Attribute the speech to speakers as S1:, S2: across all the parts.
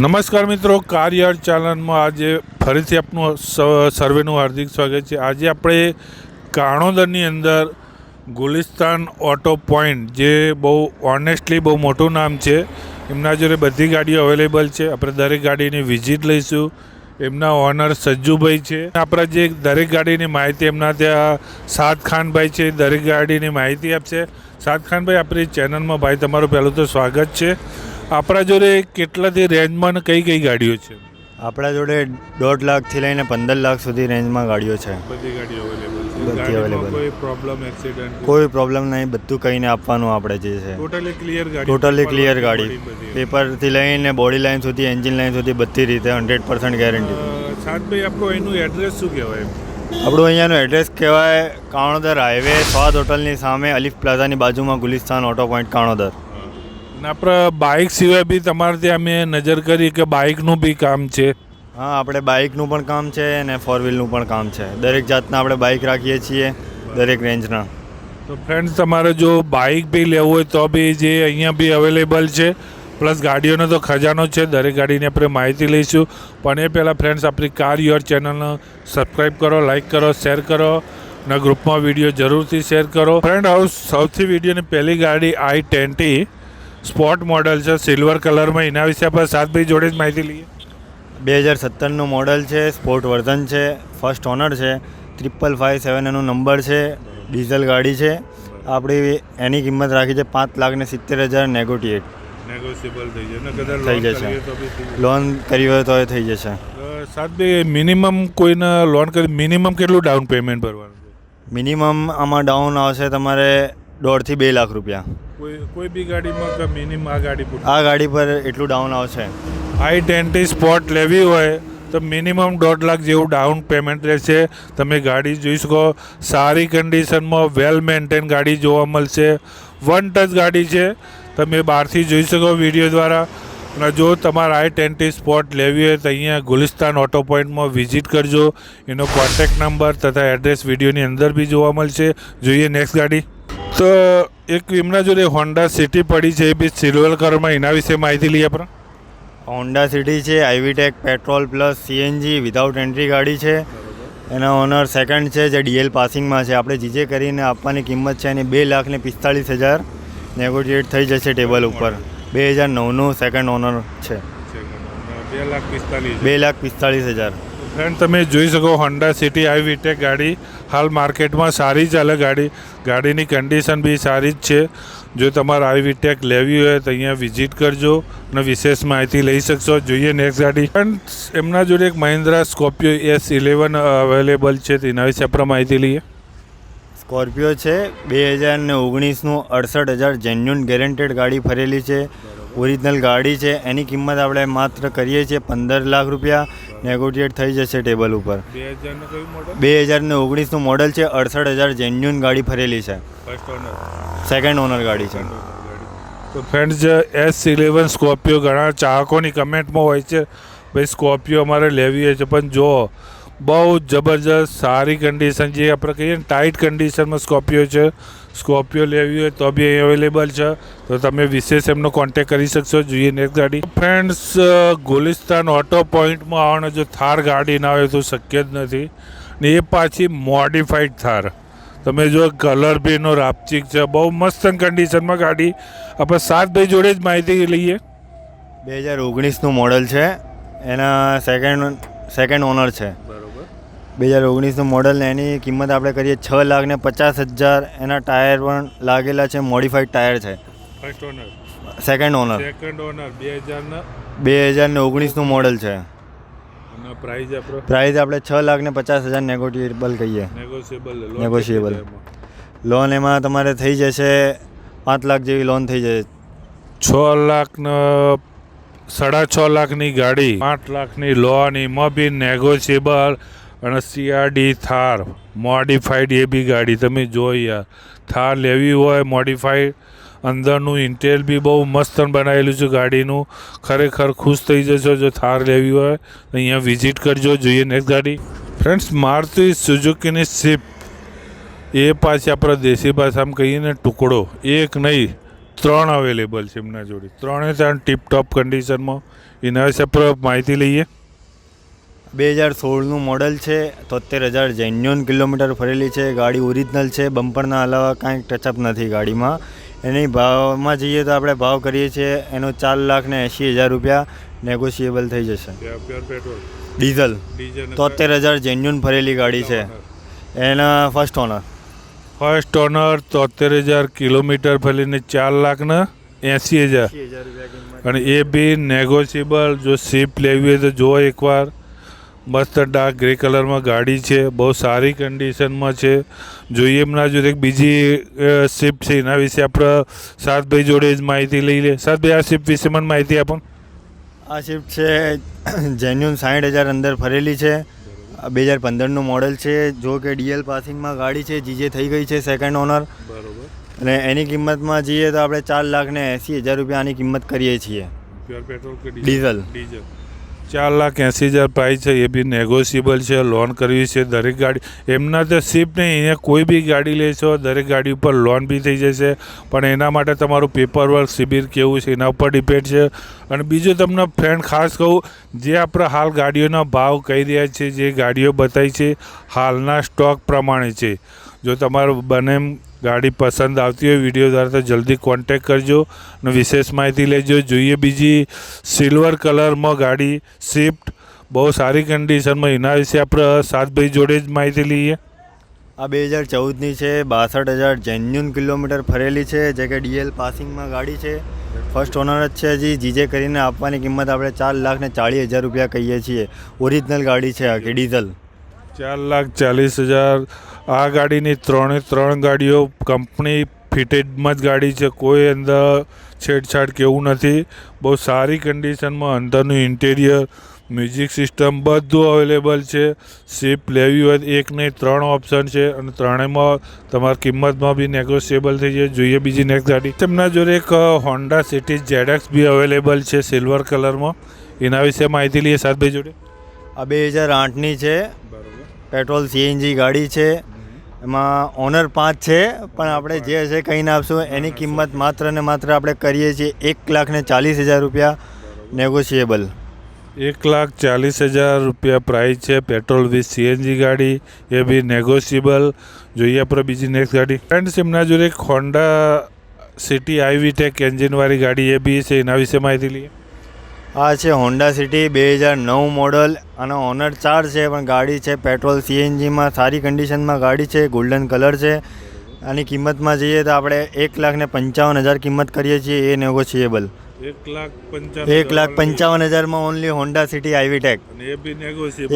S1: નમસ્કાર મિત્રો, car yard ચેનલમાં આજે ફરીથી આપનું સર્વેનું હાર્દિક સ્વાગત છે। આજે આપણે કાણોદરની અંદર ગુલિસ્તાન ઓટો પોઈન્ટ, જે બહુ ઓનેસ્ટલી બહુ મોટું નામ છે, એમના જોડે બધી ગાડીઓ અવેલેબલ છે। આપણે દરેક ગાડીની વિઝિટ લઈશું। એમના ઓનર સજ્જુભાઈ છે। આપણા જે દરેક ગાડીની માહિતી એમના ત્યાં સાદખાનભાઈ છે, દરેક ગાડીની માહિતી આપશે। સાદખાનભાઈ, આપણી ચેનલમાં ભાઈ તમારું પહેલું તો સ્વાગત છે। આપણા જોડે કેટલાથી રેન્જમાં કઈ કઈ ગાડીઓ છે?
S2: આપણા જોડે 1.5 લાખથી લઈને 15 લાખ સુધી રેન્જમાં ગાડીઓ છે।
S1: બધી ગાડીઓ અવેલેબલ છે।
S2: બધી અવેલેબલ।
S1: કોઈ પ્રોબ્લેમ, એક્સિડન્ટ?
S2: કોઈ પ્રોબ્લેમ નહીં, બધું કહીને આપવાનું આપણે જે છે।
S1: ટોટલી ક્લિયર ગાડી?
S2: ટોટલી ક્લિયર ગાડી, પેપરથી લઈને બોડી લાઇન સુધી, એન્જિન લાઇન સુધી બધી રીતે 100% ગેરંટી।
S1: સાદભાઈ, આપણું એનું એડ્રેસ શું કહેવાય?
S2: આપણું અહીંયાનું એડ્રેસ કહેવાય કાણોદર હાઈવે, સ્વાદ હોટલની સામે, અલીફ પ્લાઝાની બાજુમાં ગુલિસ્તાન ઓટો પોઈન્ટ કાણોદર।
S1: અને આપણે બાઇક સિવાય બી તમારે ત્યાં મેં નજર કરી કે બાઇકનું બી કામ છે?
S2: હા, આપણે બાઇકનું પણ કામ છે અને 4 વ્હીલનું પણ કામ છે। દરેક જાતના આપણે બાઇક રાખીએ છીએ, દરેક રેન્જના।
S1: તો ફ્રેન્ડ્સ, તમારે જો બાઇક બી લેવું હોય તો બી જે અહીંયા બી અવેલેબલ છે, પ્લસ ગાડીઓનો તો ખજાનો છે। દરેક ગાડીની આપણે માહિતી લઈશું, પણ એ પહેલાં ફ્રેન્ડ્સ આપણી કાર યોર ચેનલને સબસ્ક્રાઈબ કરો, લાઇક કરો, શેર કરો અને ગ્રુપમાં વિડીયો જરૂરથી શેર કરો। ફ્રેન્ડ, હવે સૌથી વિડીયોની પહેલી ગાડી i20 સ્પોર્ટ મોડલ છે, સિલ્વર કલરમાં। એના વિશે આપણે સાદભાઈ જોડે જ માહિતી લઈએ।
S2: 2017નું મોડલ છે, સ્પોર્ટ વર્ઝન છે, ફર્સ્ટ ઓનર છે, 5557 એનો નંબર છે, ડીઝલ ગાડી છે। આપણી એની કિંમત રાખી છે 5,70,000
S1: નેગોશિયેબલ થઈ
S2: જશે। લોન કરવી હોય તો એ થઈ જશે।
S1: સાદભાઈ, મિનિમમ કોઈને લોન કરી મિનિમમ કેટલું ડાઉન પેમેન્ટ ભરવાનું?
S2: મિનિમમ આમાં ડાઉન આવશે તમારે 1.5 થી 2 લાખ રૂપિયા।
S1: કોઈ બી ગાડીમાં કે મિનિમમ આ
S2: ગાડી પર એટલું ડાઉન આવશે।
S1: i20 સ્પોર્ટ લેવી હોય તો મિનિમમ 1.5 લાખ જેવું ડાઉન પેમેન્ટ રહેશે। તમે ગાડી જોઈ શકો, સારી કન્ડિશનમાં, વેલ મેન્ટેન ગાડી જોવા મળશે। 1 ટચ ગાડી છે, તમે બહારથી જોઈ શકો વિડીયો દ્વારા। અને જો તમારે i20 સ્પોર્ટ લેવી હોય તો અહીંયા ગુલિસ્તાન ઓટો પોઈન્ટમાં વિઝિટ કરજો। એનો કોન્ટેક્ટ નંબર તથા એડ્રેસ વિડીયોની અંદર બી જોવા મળશે। જોઈએ નેક્સ્ટ ગાડી। તો એક એમના જોડે હોન્ડા સિટી પડી છે, એ બી સિલ્વર કલરમાં। એના વિશે માહિતી લઈએ આપણે।
S2: હોન્ડા સિટી છે, iVTEC petrol plus CNG without entry ગાડી છે। એના ઓનર સેકન્ડ છે, જે ડીએલ પાસિંગમાં છે। આપણે જીજે કરીને આપવાની કિંમત છે એની 2,45,000 નેગોશિએટ થઈ જશે ટેબલ ઉપર। 2009નું સેકન્ડ ઓનર છે। 2,45,000।
S1: ફ્રેન્ડ, તમે જોઈ શકો હોન્ડા સિટી આઈવીટેક ગાડી હાલ માર્કેટમાં સારી ચાલે ગાડીની કન્ડિશન બી સારી જ છે। જો તમારે આઈવીટેક લેવી હોય તો અહીંયા વિઝિટ કરજો અને વિશેષ માહિતી લઈ શકશો। જોઈએ નેક્સ્ટ ગાડી। ફ્રેન્ડ, એમના જોડે એક મહિન્દ્રા સ્કોર્પિયો S11 અવેલેબલ છે, તેના વિશે આપણે માહિતી લઈએ।
S2: સ્કોર્પિયો છે, 2019નું 68,000 જેન્યુન ગેરંટેડ ગાડી ફરેલી છે, ઓરિજિનલ ગાડી છે। એની કિંમત આપણે માત્ર કરીએ છીએ 15 લાખ રૂપિયા, નેગોશિએટ થઈ જશે ટેબલ ઉપર। 2019નું મોડલ છે, 68,000 જેન્યુન ગાડી ફરેલી છે, સેકન્ડ ઓનર ગાડી છે।
S1: તો ફ્રેન્ડ્સ, S11 સ્કોર્પિયો ઘણા ચાહકોની કમેન્ટમાં હોય છે, ભાઈ સ્કોર્પિયો અમારે લેવી હોય છે, પણ જો બહુ જબરજસ્ત સારી કન્ડિશન, જે આપણે કહીએ ને ટાઈટ કન્ડિશનમાં સ્કોર્પિયો છે। સ્કોર્પિયો લેવી હોય તો બી અહીં અવેલેબલ છે, તો તમે વિશેષ એમનો કોન્ટેક્ટ કરી શકશો। જોઈએ નેક્સ્ટ ગાડી। ફ્રેન્ડ્સ, ગુલિસ્તાન ઓટો પોઈન્ટમાં આવવાનો જો થાર ગાડી ના હોય તો શક્ય જ નથી, ને એ પાછી મોડિફાઈડ થાર। તમે જો કલર બી એનો રાપચીક છે, બહુ મસ્ત કન્ડિશનમાં ગાડી। આપણે સાદભાઈ જોડે જ માહિતી લઈએ।
S2: 2019નું મોડલ છે, એના સેકન્ડ ઓનર છે। 2019નું મોડલ ને એની કિંમત આપણે કરીએ 6,50,000। એના ટાયર પણ લાગેલા છે, મોડિફાઈડ ટાયર છે।
S1: ફર્સ્ટ ઓનર,
S2: સેકન્ડ ઓનર 2019નું મોડલ છે।
S1: અને પ્રાઇસ
S2: આપણે 6,50,000 નેગોશિયેબલ કહીએ। નેગોશિયેબલ લોન એમાં તમારે થઈ જશે 5 લાખ જેવી લોન થઈ જશે।
S1: 6 લાખ 6.5 લાખની ગાડી, 5 લાખની લોન, એમાં બી નેગોશિયેબલ। અને CRD થાર મોડિફાઈડ, એ બી ગાડી તમે જો યાર। થાર લેવી હોય મોડિફાઈડ, અંદરનું ઇન્ટેરિયર બી બહુ મસ્ત બનાવેલું છે ગાડીનું। ખરેખર ખુશ થઈ જશો જો થાર લેવી હોય તો અહીંયા વિઝિટ કરજો। જોઈએ નેક્સ્ટ ગાડી। ફ્રેન્ડ્સ, મારુતિ સુઝુકીની સ્વિફ્ટ, એ પાછી આપણે દેશી ભાષામાં કહીએ ને ટુકડો, એક નહીં 3 અવેલેબલ છે એમના જોડે। 3 ટીપ ટોપ કન્ડિશનમાં। એના વિશે આપણે માહિતી લઈએ.
S2: 2016નું મોડલ છે, 73,000 જેન્યુન કિલોમીટર ફરેલી છે. ગાડી ઓરિજિનલ છે, બમ્પરના અલાવા કાંઈ ટચઅપ નથી ગાડીમાં. એની ભાવમાં જઈએ તો આપણે ભાવ કરીએ છીએ એનો 4,80,000 રૂપિયા નેગોશિયેબલ થઈ જશે.
S1: પેટ્રોલ
S2: ડીઝલ
S1: ડીઝલ
S2: 73,000 જેન્યુન ફરેલી ગાડી છે. એના first honour.
S1: First honour 73,000 kilometre ફરીને 4,80,000 અને એ બી નેગોશિયેબલ. જો સ્વિફ્ટ લેવી હોય તો જો એકવાર મસ્ત ડાર્ક ગ્રે કલરમાં ગાડી છે, બહુ સારી કન્ડિશનમાં છે. જોઈએ એમના જોડે એક બીજી સ્વિફ્ટ છે, એના વિશે આપણે સાતભાઈ જોડે જ માહિતી લઈ લે. સાતભાઈ, આ સ્વિફ્ટ વિશે મને માહિતી આપો.
S2: આ સ્વિફ્ટ છે જેન્યુન 60,000 અંદર ફરેલી છે. 2015નું મોડલ છે. જો કે ડીએલ પાસિંગમાં ગાડી છે, જીજે થઈ ગઈ છે સેકન્ડ ઓનર.
S1: બરોબર.
S2: અને એની કિંમતમાં જઈએ તો આપણે 4,80,000 રૂપિયા આની કિંમત કરીએ છીએ.
S1: પ્યોર પેટ્રોલ કે
S2: ડીઝલ.
S1: ડીઝલ 4,80,000 પ્રાઇસ છે. એ બી નેગોશિયેબલ છે. લોન કરવી છે દરેક ગાડી એમના તો સ્વિફ્ટ નહીં, અહીંયા કોઈ બી ગાડી લેશો દરેક ગાડી ઉપર લોન બી થઈ જશે. પણ એના માટે તમારું પેપર વર્ક સિબિલ કેવું છે એના ઉપર ડિપેન્ડ છે. અને બીજું તમને ફ્રેન્ડ ખાસ કહું, જે આપણે હાલ ગાડીઓના ભાવ કહી રહ્યા છે, જે ગાડીઓ બતાવી છે હાલના સ્ટોક પ્રમાણે છે. જો તમારું બને એમ ગાડી પસંદ આવતી હોય વિડીયો દ્વારા તો જલ્દી કોન્ટેક કરજો અને વિશેષ માહિતી લેજો. જોઈએ બીજી સિલ્વર કલરમાં ગાડી સ્વિફ્ટ, બહુ સારી કન્ડિશનમાં. એના વિશે આપણે સાતભાઈ જોડે જ માહિતી લઈએ.
S2: આ 2014ની છે. 62,000 જેન્યુન કિલોમીટર ફરેલી છે. જે કે ડીએલ પાસિંગમાં ગાડી છે. ફર્સ્ટ ઓનર જ છે. હજી જીજે કરીને આપવાની કિંમત આપણે 4,40,000 રૂપિયા કહીએ છીએ. ઓરિજિનલ ગાડી છે આખી ડીઝલ.
S1: 4,40,000. આ ગાડીની ત્રણ ગાડીઓ કંપની ફિટેડમાં જ ગાડી છે. કોઈ અંદર છેડછાડ કેવું નથી. બહુ સારી કન્ડિશનમાં અંદરનું ઇન્ટિરિયર, મ્યુઝિક સિસ્ટમ બધું અવેલેબલ છે. સ્વિફ્ટ લેવી હોય એક નહીં 3 ઓપ્શન છે અને ત્રણેયમાં તમારી કિંમતમાં બી નેગોશિયેબલ થઈ જાય. જોઈએ બીજી નેક્સ્ટ ગાડી. તેમના જોડે એક હોન્ડા સિટી ZX બી અવેલેબલ છે સિલ્વર કલરમાં. એના વિશે માહિતી લઈએ સાતભાઈ જોડે.
S2: આ 2008ની છે.
S1: બરોબર.
S2: પેટ્રોલ CNG ગાડી છે. એમાં ઓનર 5 છે, પણ આપણે જે હશે કહીને આપશું. એની કિંમત માત્ર ને માત્ર આપણે કરીએ છીએ 1,40,000 રૂપિયા નેગોશિયેબલ.
S1: 1,40,000 રૂપિયા પ્રાઇસ છે. પેટ્રોલ વિથ CNG ગાડી, એ બી નેગોશિયેબલ. જોઈએ આપણે બીજી નેક્સ્ટ ગાડી. ફ્રેન્ડ્સ, એમના જોડે એક હોન્ડા સિટી IVTEC એન્જિનવાળી ગાડી એ બી છે. એના વિશે માહિતી લઈએ.
S2: આ છે હોન્ડા સિટી 2009 મોડલ. આનો ઓનર 4 છે, પણ ગાડી છે પેટ્રોલ CNGમાં સારી કન્ડિશનમાં ગાડી છે. ગોલ્ડન કલર છે. આની કિંમતમાં જઈએ તો આપણે 1,55,000 કિંમત કરીએ છીએ. એ નેગોશિયેબલ. 1,55,000માં ઓનલી હોન્ડા સિટી IVTEC.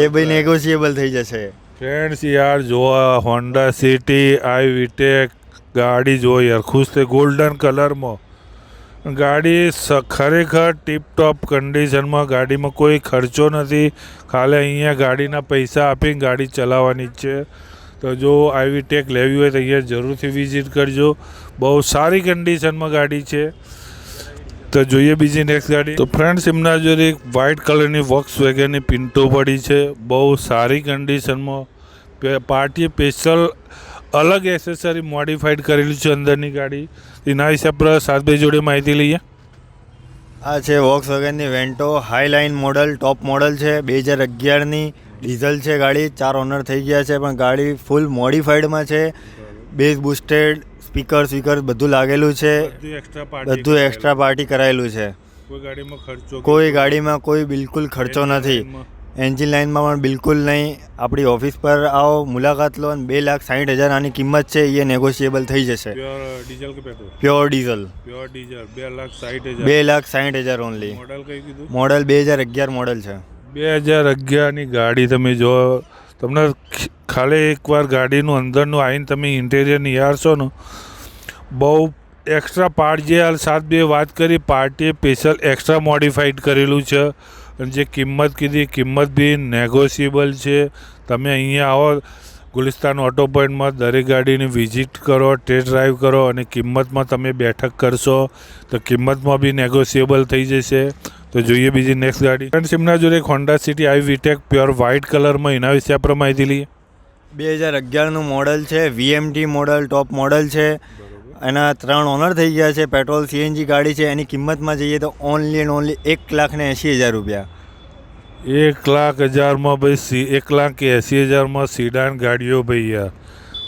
S2: એ બી નેગોશિયેબલ થઈ જશે.
S1: ફ્રેન્ડ્સ યાર જો હોન્ડા સિટી IVTEC ગાડી જો યાર ખુશ થઈ. ગોલ્ડન કલરમાં ગાડી ખરેખર ટીપટોપ કન્ડિશનમાં. ગાડીમાં કોઈ ખર્ચો નથી, ખાલી અહીંયા ગાડીના પૈસા આપીને ગાડી ચલાવવાની જ છે. તો જો IVTEC લેવી હોય તો અહીંયા જરૂરથી વિઝિટ કરજો. બહુ સારી કન્ડિશનમાં ગાડી છે. તો જોઈએ બીજી નેક્સ્ટ ગાડી. તો ફ્રેન્ડ્સ, એમના જોડે એક વ્હાઇટ કલરની વોક્સવેગનની પિન્ટો પડી છે. બહુ સારી કન્ડિશનમાં. પાર્ટી સ્પેશિયલ અલગ એસેસરી મોડિફાઈડ કરેલું છે અંદરની ગાડી. એના વિશે આપણે સાતભાઈ જોડે માહિતી લઈએ.
S2: આ છે વોક્સવેગનની વેન્ટો હાઈલાઇન મોડલ. ટોપ મોડલ છે. 2011ની ડીઝલ છે ગાડી. 4 ઓનર થઈ ગયા છે, પણ ગાડી ફૂલ મોડિફાઈડમાં છે. બેઝ બુસ્ટેડ સ્પીકર બધું લાગેલું છે. બધું એક્સ્ટ્રા પાર્ટી કરાયેલું છે. કોઈ ગાડીમાં કોઈ બિલકુલ ખર્ચો નથી. એન્જિન લાઇનમાં પણ બિલકુલ નહીં. આપણી ઓફિસ પર આવો, મુલાકાત લો. અને 2,60,000 આની કિંમત છે. એ નેગોશિયેબલ થઈ જશે. Pure diesel 2,60,000 only. Model 2011 model છે.
S1: 2011ની ગાડી તમે જો, તમને ખાલી એકવાર ગાડીનું અંદરનું આવીને તમે ઇન્ટેરિયર નિહાળશો ને, બહુ એક્સ્ટ્રા પાર્ટ જે હાલ સાત બે વાત કરી પાર્ટીએ સ્પેશિયલ એક્સ્ટ્રા મોડિફાઈડ કરેલું છે. અને જે કિંમત કીધી કિંમત બી નેગોશિયેબલ છે. તમે અહીંયા આવો ગુલિસ્તાન ઓટો પોઈન્ટમાં, દરેક ગાડીની વિઝિટ કરો, ટેસ્ટ ડ્રાઈવ કરો અને કિંમતમાં તમે બેઠક કરશો તો કિંમતમાં બી નેગોશિયેબલ થઈ જશે. તો જોઈએ બીજી નેક્સ્ટ ગાડી. ફ્રેન્ડ્સ, એમના જોડે એક Honda City IVTEC pure white કલરમાં. એના વિશે આપણે માહિતી લઈએ.
S2: 2011નું મોડલ છે. VMT મોડલ, ટોપ મોડલ છે. એના 3 ઓનર થઈ ગયા છે. પેટ્રોલ CNG ગાડી છે. એની કિંમતમાં જઈએ તો ઓનલી એન્ડ ઓનલી 1,80,000 રૂપિયા.
S1: 1,00,000 ભાઈ 1,80,000 સીડાન ગાડીઓ ભાઈ યાર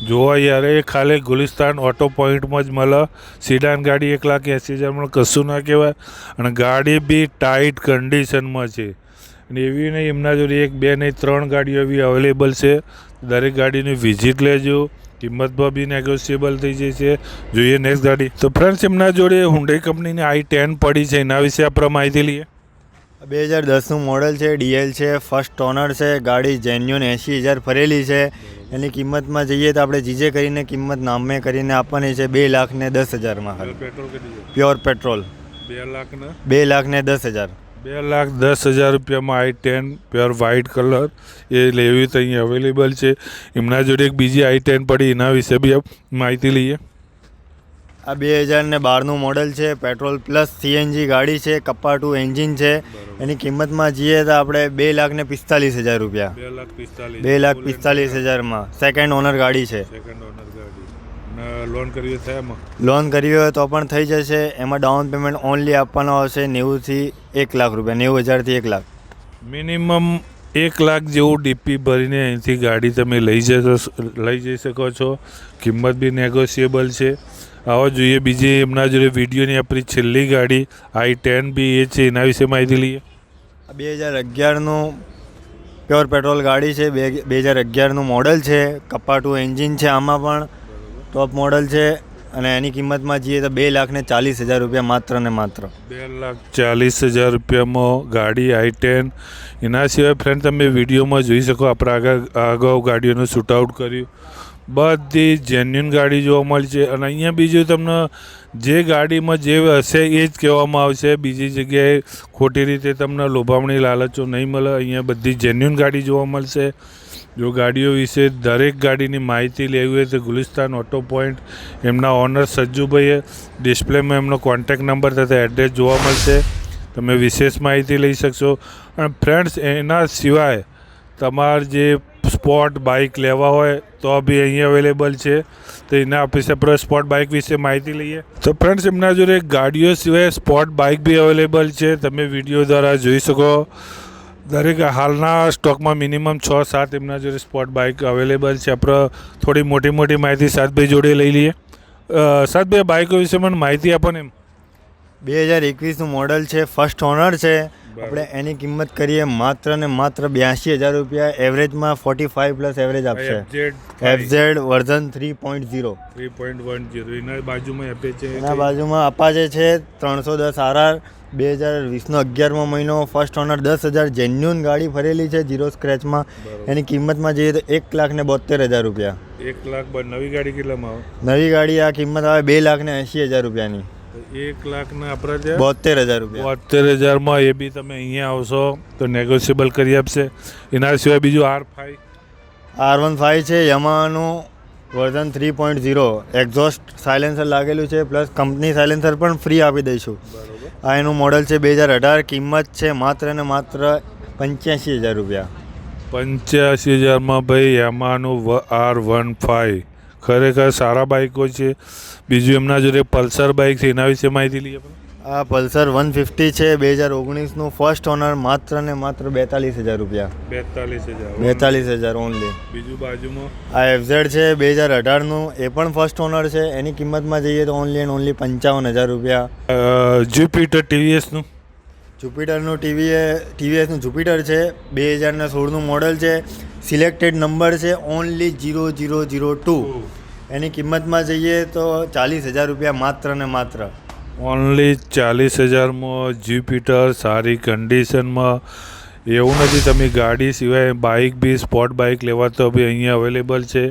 S1: જોવા યાર, એ ખાલી ગુલિસ્તાન ઓટો પોઈન્ટમાં જ મળે સીડાન ગાડી 1,80,000 કશું ના કહેવાય. અને ગાડી બી ટાઈટ કન્ડિશનમાં છે. અને એવી નહીં, એમના જોડે 1 2 નહીં 3 ગાડીઓ એવી અવેલેબલ છે. દરેક ગાડીની વિઝિટ લેજો, કિંમતમાં બી નેગોશિયેબલ થઈ જશે. જોઈએ નેક્સ્ટ ગાડી. તો ફ્રેન્ડ્સ, એમના જોડે હુન્ડાઈ કંપનીની i10 પડી છે, એના વિશે આપણે માહિતી લઈએ.
S2: 2010નું મોડલ છે, DL છે, ફર્સ્ટ ઓનર છે. ગાડી જેન્યુન 80,000 ફરેલી છે. એની કિંમતમાં જઈએ તો આપણે જીજે કરીને કિંમત નામે કરીને આપવાની છે 2,10,000
S1: પેટ્રોલ કેટલી
S2: પ્યોર પેટ્રોલ 2,10,000.
S1: 2,10,000 રૂપિયામાં i10 પ્યોર વ્હાઇટ કલર એ લેવી તો અહીં અવેલેબલ છે. એમના જોડે એક બીજી i10 પડી, એના વિશે બી માહિતી લઈએ.
S2: આ 2012નું મોડલ છે. પેટ્રોલ પ્લસ CNG ગાડી છે. કપ્પા 2 એન્જિન છે. એની કિંમતમાં જઈએ તો આપણે 2,45,000 રૂપિયા. 2,45,000માં સેકન્ડ ઓનર ગાડી છે.
S1: લોન કરવી થાય એમાં
S2: લોન કરવી હોય તો પણ થઈ જશે. એમાં ડાઉન પેમેન્ટ ઓનલી આપવાનો આવશે 90,000 થી 1,00,000 રૂપિયા. 90,000 થી 1,00,000.
S1: મિનિમમ 1,00,000 જેવું ડીપી ભરીને અહીંથી ગાડી તમે લઈ જઈ શકો છો. કિંમત બી નેગોશિયેબલ છે. આવો જોઈએ બીજી એમના જોડે વિડીયોની આપણી છેલ્લી ગાડી i10 બી એ છે, એના વિશે માહિતી લઈએ.
S2: 2011નું પ્યોર પેટ્રોલ ગાડી છે. 2011નું મોડલ છે. કપ્પા 2 એન્જિન છે. આમાં પણ ટોપ મોડલ છે. અને એની કિંમતમાં જઈએ તો 2,40,000 રૂપિયા માત્ર ને માત્ર.
S1: 2,40,000 રૂપિયામાં ગાડી i10. એના સિવાય ફ્રેન્ડ તમે વિડીયોમાં જોઈ શકો, આપણે અગાઉ ગાડીઓનું શૂટઆઉટ કર્યું. બધી જેન્યુન ગાડી જોવા મળશે. અને અહીંયા બીજું તમને જે ગાડીમાં જે હશે એ જ કહેવામાં આવશે. બીજી જગ્યાએ ખોટી રીતે તમને લોભામણી લાલચો નહીં મળે. અહીંયા બધી જેન્યુન ગાડી જોવા મળશે. જો ગાડીઓ વિશે દરેક ગાડીની માહિતી લેવી હોય તો ગુલિસ્તાન ઓટો પોઈન્ટ, એમના ઓનર સજ્જુભાઈએ ડિસ્પ્લેમાં એમનો કોન્ટેક નંબર તથા એડ્રેસ જોવા મળશે. તમે વિશેષ માહિતી લઈ શકશો. અને ફ્રેન્ડ્સ, એના સિવાય તમારે જે સ્પોર્ટ બાઇક લેવા હોય તો બી અહીં અવેલેબલ છે. તો એના ઓફિસે આપણે સ્પોર્ટ બાઇક વિશે માહિતી લઈએ. તો ફ્રેન્ડ્સ, એમના જોડે ગાડીઓ સિવાય સ્પોર્ટ બાઇક બી અવેલેબલ છે. તમે વિડીયો દ્વારા જોઈ શકો. દરેક હાલના સ્ટોકમાં મિનિમમ 6-7 એમના જોડે સ્પોર્ટ બાઇક અવેલેબલ છે. આપણે થોડી મોટી માહિતી સાતભાઈ જોડે લઈ લઈએ. સાતભાઈ, બાઇકો વિશે મને માહિતી આપો ને. એમ
S2: 2021નું મોડલ છે. ફર્સ્ટ ઓનર છે. આપણે એની કિંમત કરીએ માત્ર ને માત્ર 82,000 રૂપિયા. એવરેજમાં 45 પ્લસ એવરેજ આપશે. FZ version 3.0.
S1: એના બાજુમાં Apache છે.
S2: એના બાજુમાં Apache છે 310 RR. 2020નો 11મો મહિનો. First honour 10,000. જેન્યુન ગાડી ફરેલી છે, 0 સ્ક્રેચમાં. એની કિંમતમાં જઈએ તો 1,72,000 રૂપિયા.
S1: 1,00,000. નવી ગાડી કેટલામાં આવે?
S2: નવી ગાડી આ કિંમત આવે 2,80,000 રૂપિયાની.
S1: 1,00,000 આપણે ત્યાં
S2: 72,000 રૂપિયા.
S1: 72,000માં એ બી તમે અહીંયા આવશો તો નેગોશિયેબલ કરી આપશે. એના સિવાય બીજું
S2: R15 છે. યમાહાનું વર્ઝન 3.0. એક્ઝોસ્ટ સાયલેન્સર લાગેલું છે, પ્લસ કંપની સાયલેન્સર પણ ફ્રી આપી દઈશું. આ એનું મોડલ છે 2018. કિંમત છે માત્ર ને માત્ર 85,000 રૂપિયા.
S1: 85,000માં ભાઈ યામાહાનું R15 ખરેખર સારા બાઇકો છે. બીજું એમના જોડે પલ્સર બાઇક છે, એના વિશે માહિતી લઈએ.
S2: આ પલ્સર 150 છે. 2019નું ફર્સ્ટ ઓનર. માત્ર ને માત્ર 42,000 રૂપિયા. 42,000 ઓનલી.
S1: બીજું બાજુમાં
S2: આ FZ છે 2018નું. એ પણ ફર્સ્ટ ઓનર છે. એની કિંમતમાં જઈએ તો ઓનલી એન્ડ ઓનલી 55,000 રૂપિયા.
S1: જ્યુપિટર TVSનું
S2: TVSનું જ્યુપિટર છે. 2016નું મોડલ છે. સિલેક્ટેડ નંબર છે ઓનલી 0002. એની કિંમતમાં જઈએ તો 40,000 રૂપિયા માત્ર ને માત્ર.
S1: ઓનલી 40,000માં જ્યુપિટર સારી કન્ડિશનમાં. એવું નથી, તમે ગાડી સિવાય બાઇક બી સ્પોર્ટ બાઇક લેવા તો બી અહીંયા અવેલેબલ છે.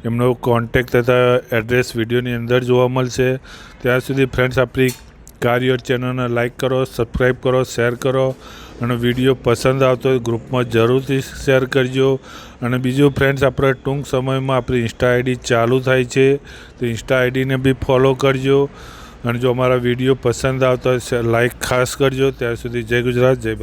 S1: એમનો કોન્ટેક તથા એડ્રેસ વિડીયોની અંદર જોવા મળશે. ત્યાં સુધી ફ્રેન્ડ્સ, આપણી કાર્યો ચેનલને લાઇક કરો, સબસ્ક્રાઈબ કરો, શેર કરો. અને વિડીયો પસંદ આવતો હોય ગ્રુપમાં જરૂરથી શેર કરજો. અને બીજું ફ્રેન્ડ્સ, આપણે ટૂંક સમયમાં આપણી ઇન્સ્ટા ID ચાલુ થાય છે, તો ઇન્સ્ટા IDને બી ફોલો કરજો. અને જો અમારા વિડીયો પસંદ આવતા હોય લાઇક ખાસ કરજો. ત્યાં સુધી જય ગુજરાત, જય ભારત.